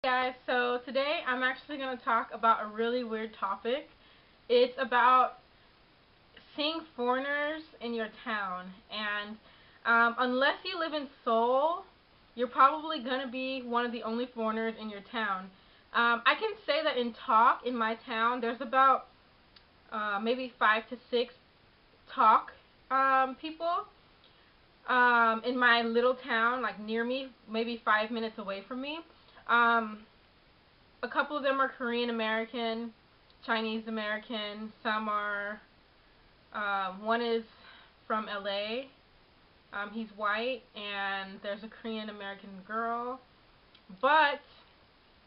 Guys, so today I'm actually going to talk about a really weird topic. It's about seeing foreigners in your town. And unless you live in Seoul, you're probably going to be one of the only foreigners in your town. I can say that in talk in my town, there's about maybe 5 to 6 talk people in my little town, like near me, maybe 5 minutes away from me. Um, a couple of them are Korean American, Chinese American. Some are, one is from LA. He's white, and there's a Korean American girl. But,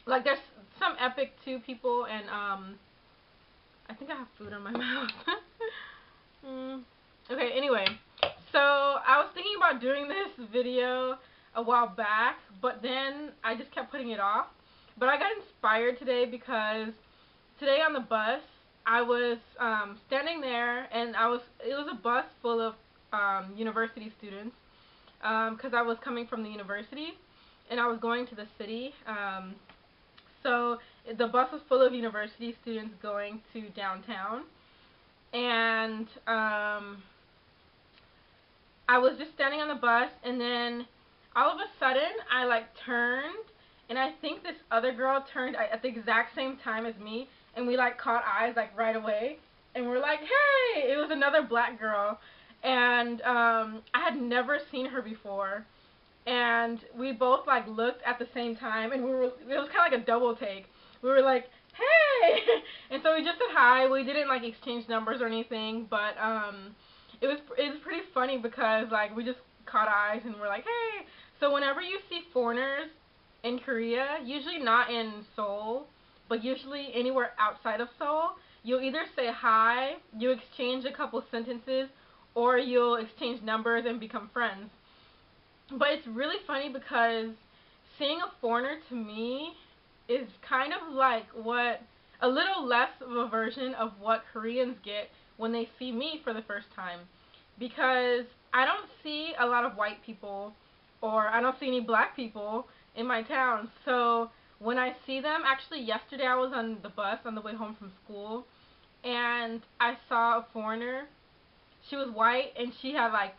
like, there's some epic two people, and, I think I have food in my mouth. Okay, anyway. So, I was thinking about doing this video a while back, but then I just kept putting it off. But I got inspired today because today on the bus, I was standing there, and it was a bus full of university students because I was coming from the university, and I was going to the city. So the bus was full of university students going to downtown, and I was just standing on the bus, and then all of a sudden I like turned, and I think this other girl turned at the exact same time as me, and we like caught eyes like right away, and we're like, hey! It was another black girl, and I had never seen her before, and we both like looked at the same time, and it was kind of like a double take. We were like, hey! And so we just said hi. We didn't like exchange numbers or anything, but it was pretty funny because like we just caught eyes and we're like, hey. So whenever you see foreigners in Korea, usually not in Seoul, but usually anywhere outside of Seoul, you'll either say hi, you exchange a couple sentences, or you'll exchange numbers and become friends. But it's really funny because seeing a foreigner to me is kind of like a little less of a version of what Koreans get when they see me for the first time. Because I don't see a lot of white people, or I don't see any black people in my town. So when I see them, actually yesterday I was on the bus on the way home from school, and I saw a foreigner. She was white, and she had like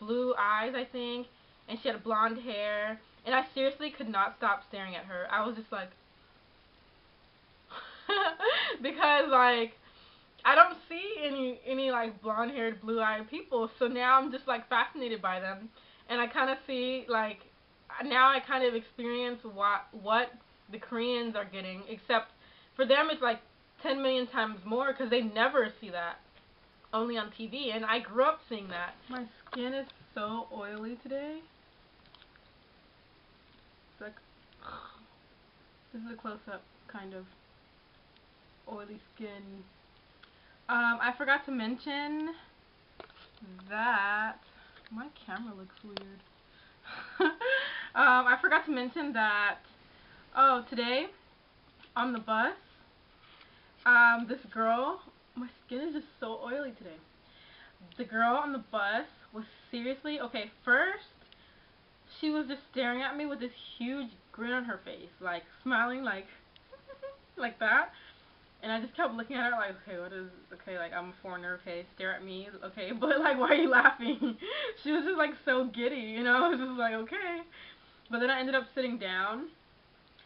blue eyes, I think, and she had blonde hair, and I seriously could not stop staring at her. I was just like, because like I don't see any like blonde-haired, blue-eyed people, so now I'm just like fascinated by them, and I kind of see like now I kind of experience what the Koreans are getting, except for them it's like 10 million times more because they never see that, only on TV, and I grew up seeing that. My skin is so oily today. It's like, this is a close-up kind of oily skin. I forgot to mention that my camera looks weird. I forgot to mention that, today on the bus, this girl, my skin is just so oily today. The girl on the bus was seriously, okay, first, she was just staring at me with this huge grin on her face, like smiling like, like that. And I just kept looking at her like, okay, like, I'm a foreigner, okay, stare at me, okay, but, like, why are you laughing? She was just, like, so giddy, you know, I was just like, okay. But then I ended up sitting down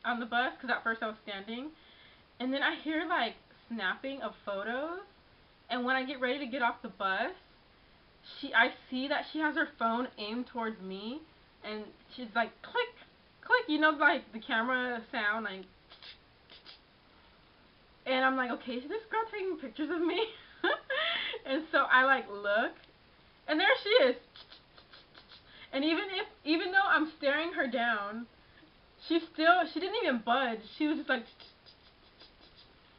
on the bus, because at first I was standing, and then I hear, like, snapping of photos, and when I get ready to get off the bus, I see that she has her phone aimed towards me, and she's like, click, click, you know, like, the camera sound, like, and I'm like, okay, is this girl taking pictures of me? And so I like look, and there she is. And even though I'm staring her down, she didn't even budge. She was just like,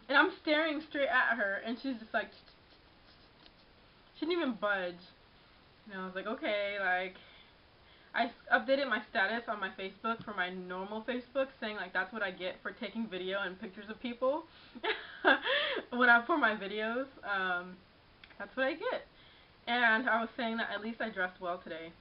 and I'm staring straight at her, and she's just like, she didn't even budge. And I was like, okay, like, I updated my status on my Facebook for my normal Facebook, saying like that's what I get for taking video and pictures of people for my videos. That's what I get. And I was saying that at least I dressed well today.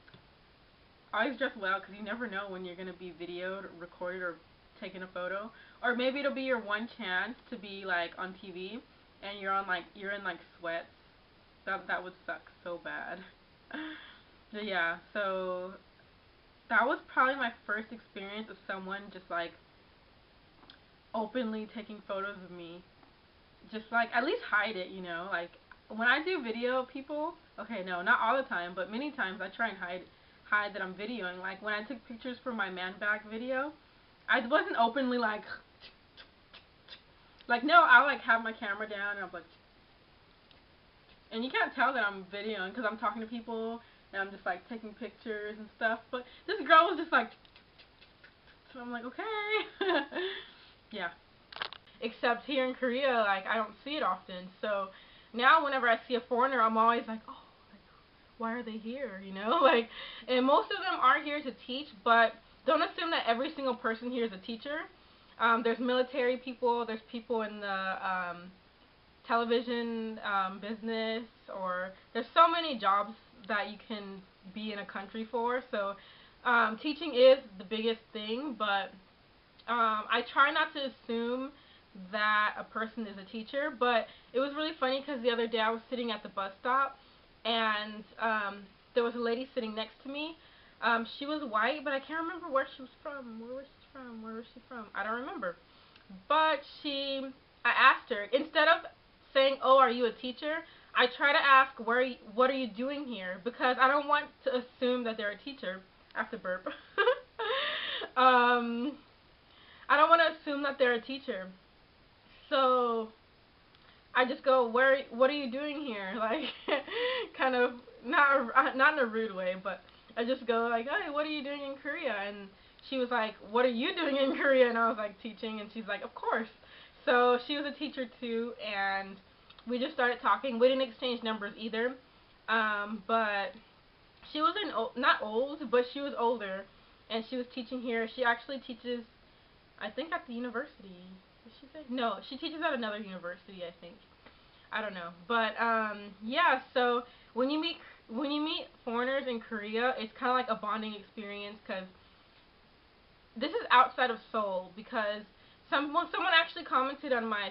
I always dress well because you never know when you're going to be videoed, recorded, or taking a photo, or maybe it'll be your one chance to be like on TV, and you're in like sweats. That would suck so bad. But yeah, so that was probably my first experience of someone just like openly taking photos of me. Just like at least hide it, you know. Like when I do video of people, okay, no, not all the time, but many times I try and hide that I'm videoing. Like when I took pictures for my man bag video, I wasn't openly like no, I'll like have my camera down and I'm like, and you can't tell that I'm videoing because I'm talking to people and I'm just like taking pictures and stuff. But this girl was just like, so I'm like, okay. Yeah. Except here in Korea, like, I don't see it often. So now whenever I see a foreigner, I'm always like, oh, like, why are they here, you know? Like, and most of them are here to teach, but don't assume that every single person here is a teacher. There's military people, there's people in the television business, or there's so many jobs that you can be in a country for. So teaching is the biggest thing, but I try not to assume that a person is a teacher. But it was really funny because the other day I was sitting at the bus stop, and there was a lady sitting next to me. She was white, but I can't remember where she was from. Where was she from? I don't remember. But I asked her, instead of saying, oh, are you a teacher, I try to ask, what are you doing here? Because I don't want to assume that they're a teacher. I have to burp. I don't want to assume that they're a teacher. So I just go, what are you doing here? Like, kind of, not in a rude way, but I just go like, hey, what are you doing in Korea? And she was like, what are you doing in Korea? And I was like, teaching. And she's like, of course. So she was a teacher too, and we just started talking. We didn't exchange numbers either, but she was not old, but she was older, and she was teaching here. She actually teaches, I think, at the university. Did she say? No, she teaches at another university, I think. I don't know, but yeah. So when you meet foreigners in Korea, it's kind of like a bonding experience, because this is outside of Seoul, because someone actually commented on my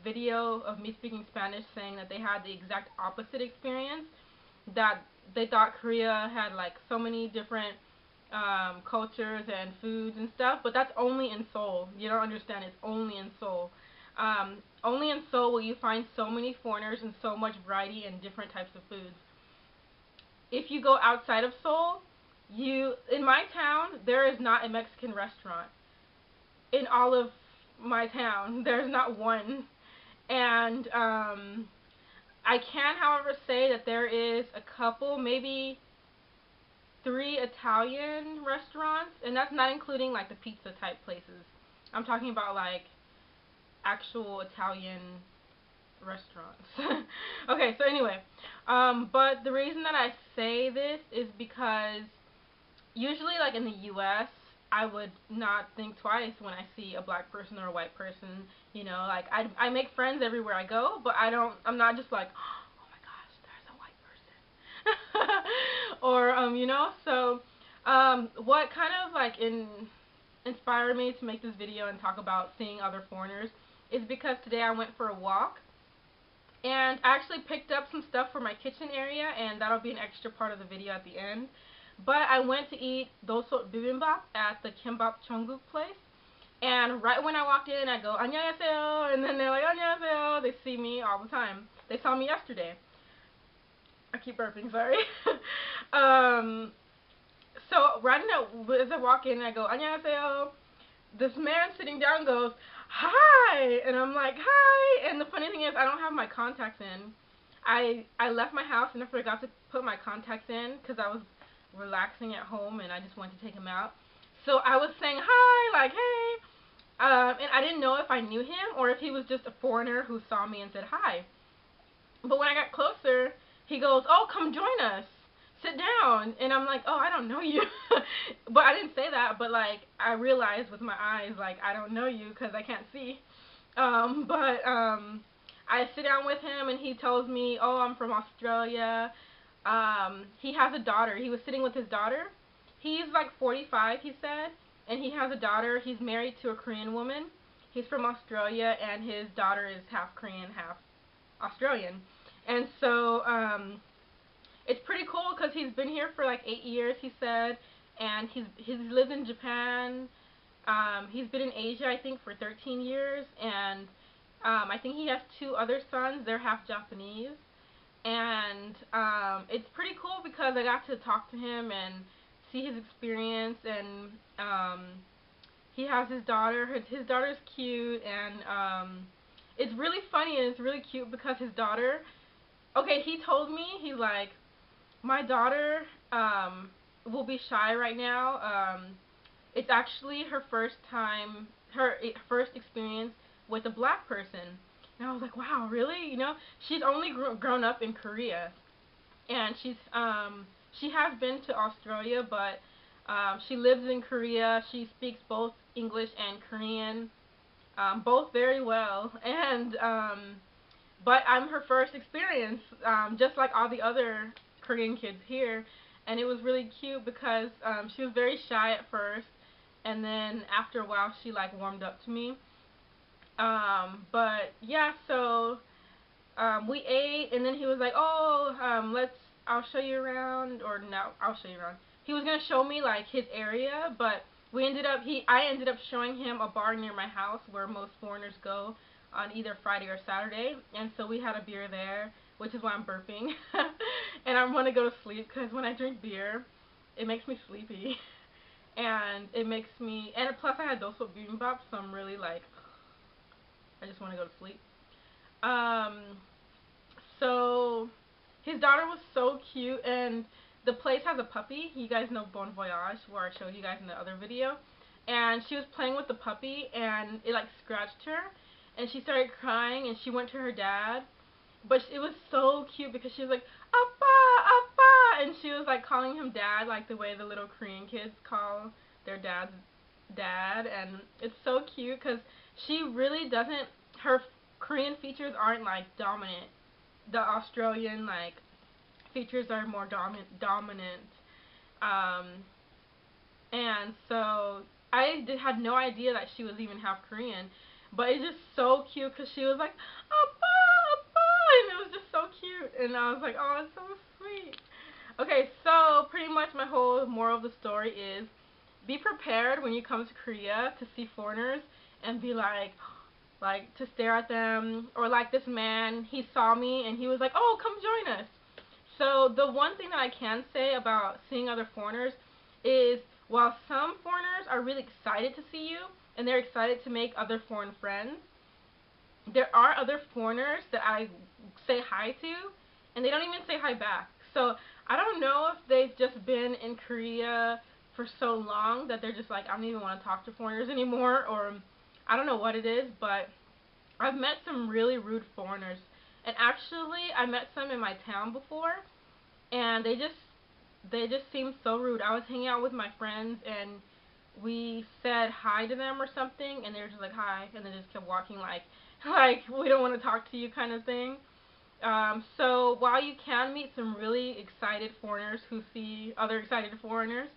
video of me speaking Spanish, saying that they had the exact opposite experience, that they thought Korea had like so many different cultures and foods and stuff, but that's only in Seoul. You don't understand, it's only in Seoul. Only in Seoul will you find so many foreigners and so much variety and different types of foods. If you go outside of Seoul, in my town, there is not a Mexican restaurant. In all of my town, there's not one. And I can, however, say that there is a couple, maybe 3 Italian restaurants, and that's not including like the pizza type places. I'm talking about like actual Italian restaurants. Okay, so anyway, but the reason that I say this is because usually, like in the U.S., I would not think twice when I see a black person or a white person. You know, like I make friends everywhere I go, but I'm not just like, oh my gosh, there's a white person. Or you know, so what kind of like inspired me to make this video and talk about seeing other foreigners is because today I went for a walk, and I actually picked up some stuff for my kitchen area, and that'll be an extra part of the video at the end. But I went to eat dosot bibimbap at the Kimbap Cheongguk place, and right when I walked in, I go, 안녕하세요, and then they're like, 안녕하세요. They see me all the time. They saw me yesterday. I keep burping, sorry. So right now, as I walk in, I go, 안녕하세요. This man sitting down goes, hi, and I'm like, hi. And the funny thing is, I don't have my contacts in. I left my house and I forgot to put my contacts in because I was relaxing at home and I just wanted to take him out. So I was saying hi, like, hey, and I didn't know if I knew him or if he was just a foreigner who saw me and said hi. But when I got closer, he goes, oh, come join us, sit down. And I'm like, oh, I don't know you. But I didn't say that, but like I realized with my eyes, like, I don't know you because I can't see. I sit down with him and he tells me, oh, I'm from Australia. He has a daughter. He was sitting with his daughter. He's like 45, he said, and he has a daughter. He's married to a Korean woman. He's from Australia, and his daughter is half Korean, half Australian. And so it's pretty cool because he's been here for like 8 years, he said, and he's lived in Japan. He's been in Asia, I think, for 13 years, and I think he has 2 other sons. They're half Japanese, and it's pretty cool because I got to talk to him and see his experience, and he has his daughter. His daughter's cute, and it's really funny and it's really cute because his daughter, okay, he told me, he's like, my daughter will be shy right now. It's actually her first time, her first experience with a black person. And I was like, wow, really? You know, she's only grown up in Korea, and she has been to Australia, but she lives in Korea. She speaks both English and Korean, both very well, and but I'm her first experience, just like all the other Korean kids here, and it was really cute because she was very shy at first, and then after a while she like warmed up to me. But yeah, so we ate, and then he was like, oh, I'll show you around, or no, I'll show you around. He was gonna show me like his area, but I ended up showing him a bar near my house where most foreigners go on either Friday or Saturday, and so we had a beer there, which is why I'm burping, and I want to go to sleep because when I drink beer, it makes me sleepy, and it makes me, and plus I had those bibimbap, so I'm really like, I just want to go to sleep. So his daughter was so cute, and the place has a puppy. You guys know Bon Voyage, where I showed you guys in the other video. And she was playing with the puppy, and it like scratched her, and she started crying, and she went to her dad. But it was so cute because she was like, Appa, Appa, and she was like calling him dad, like the way the little Korean kids call their dads dad. And it's so cute because she really doesn't, her Korean features aren't like dominant. The Australian like features are more dominant. And so I had no idea that she was even half Korean, but it's just so cute because she was like, Appa, Appa, and it was just so cute, and I was like, oh, it's so sweet. Okay, so pretty much my whole moral of the story is, be prepared when you come to Korea to see foreigners and be like to stare at them, or like this man, he saw me and he was like, oh, come join us. So the one thing that I can say about seeing other foreigners is, while some foreigners are really excited to see you and they're excited to make other foreign friends, there are other foreigners that I say hi to and they don't even say hi back. So I don't know if they've just been in Korea for so long that they're just like, I don't even want to talk to foreigners anymore, or I don't know what it is, but I've met some really rude foreigners. And actually, I met some in my town before, and they just seemed so rude. I was hanging out with my friends, and we said hi to them or something, and they were just like, hi, and they just kept walking like we don't want to talk to you kind of thing. So while you can meet some really excited foreigners who see other excited foreigners,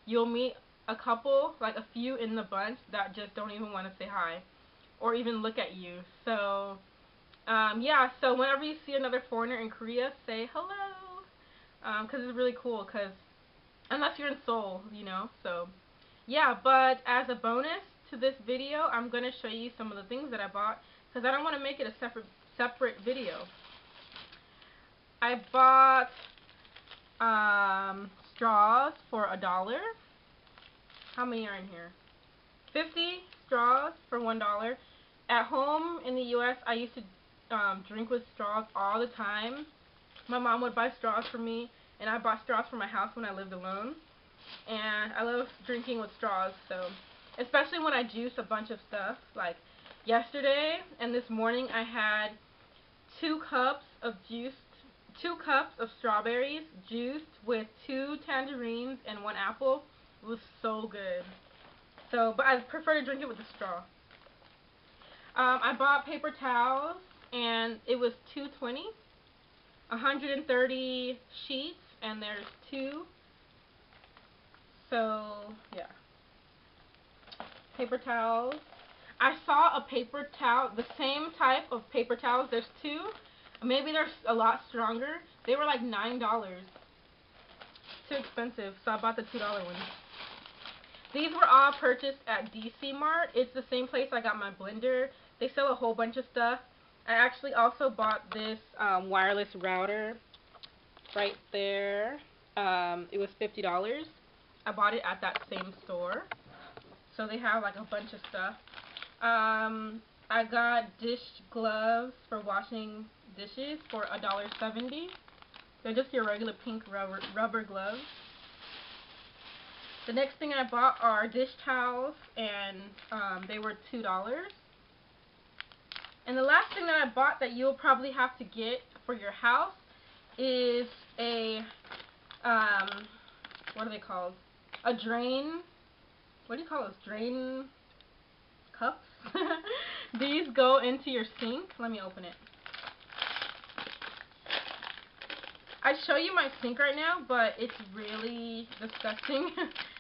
you'll meet a couple, like a few in the bunch, that just don't even want to say hi or even look at you. So yeah, so whenever you see another foreigner in Korea, say hello, because it's really cool, because unless you're in Seoul, you know. So yeah, but as a bonus to this video, I'm going to show you some of the things that I bought, because I don't want to make it a separate video. I bought straws for $1. How many are in here? 50 straws for $1. At home in the U.S., I used to drink with straws all the time. My mom would buy straws for me, and I bought straws for my house when I lived alone. And I love drinking with straws, so especially when I juice a bunch of stuff. Like yesterday and this morning, I had 2 cups of strawberries juiced with 2 tangerines and 1 apple. It was so good. So, but I prefer to drink it with a straw. I bought paper towels, and it was $2.20, 130 sheets, and there's 2. So yeah. paper towels. I saw a paper towel, the same type of paper towels. There's two. Maybe they're a lot stronger. They were like $9. Too expensive, so I bought the $2 ones. These were all purchased at DC Mart. It's the same place I got my blender. They sell a whole bunch of stuff. I actually also bought this wireless router right there. It was $50. I bought it at that same store. So they have like a bunch of stuff. I got dish gloves for washing dishes for $1.70. They're just your regular pink rubber gloves. The next thing I bought are dish towels, and they were $2. And the last thing that I bought that you'll probably have to get for your house is a, what are they called? A drain, what do you call those? Drain cups? These go into your sink. Let me open it. I show you my sink right now, but it's really disgusting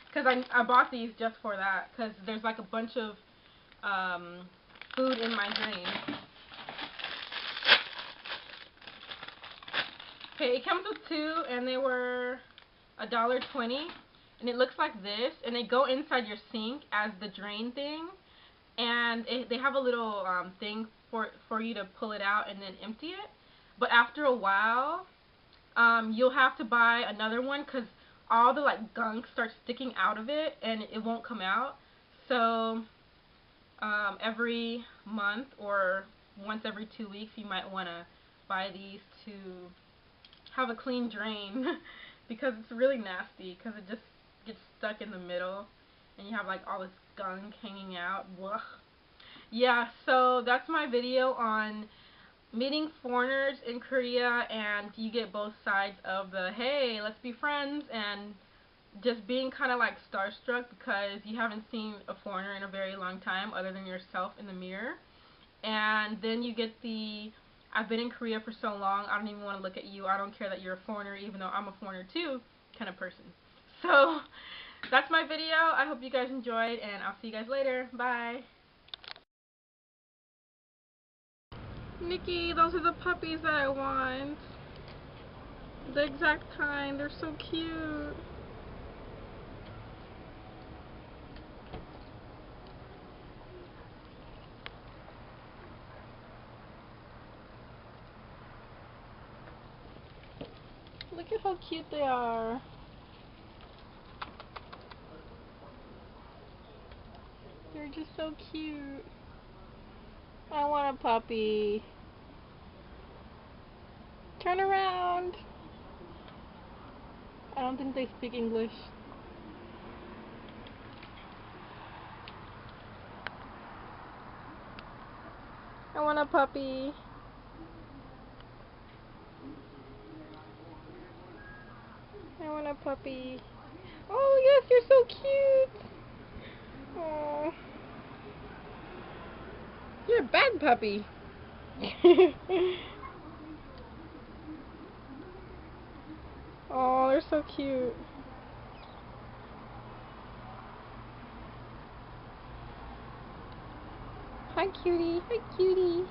because I bought these just for that, because there's like a bunch of food in my drain. Okay, it comes with two, and they were $1.20, and it looks like this, and they go inside your sink as the drain thing, and they have a little thing for you to pull it out and then empty it. But after a while, you'll have to buy another one because all the like gunk starts sticking out of it and it won't come out. So every month or once every 2 weeks, you might want to buy these to have a clean drain because it's really nasty, because it just gets stuck in the middle and you have like all this gunk hanging out. Blah. Yeah, so that's my video on meeting foreigners in Korea, and you get both sides of the hey, let's be friends, and just being kind of like starstruck because you haven't seen a foreigner in a very long time other than yourself in the mirror. And then you get the I've been in Korea for so long, I don't even want to look at you, I don't care that you're a foreigner even though I'm a foreigner too kind of person. So that's my video. I hope you guys enjoyed, and I'll see you guys later. Bye. Nikki, those are the puppies that I want. The exact kind. They're so cute. Look at how cute they are. They're just so cute. I want a puppy. Turn around. I don't think they speak English. I want a puppy. I want a puppy. Oh yes, you're so cute. Oh, you're a bad puppy. Oh, they're so cute. Hi, cutie. Hi, cutie.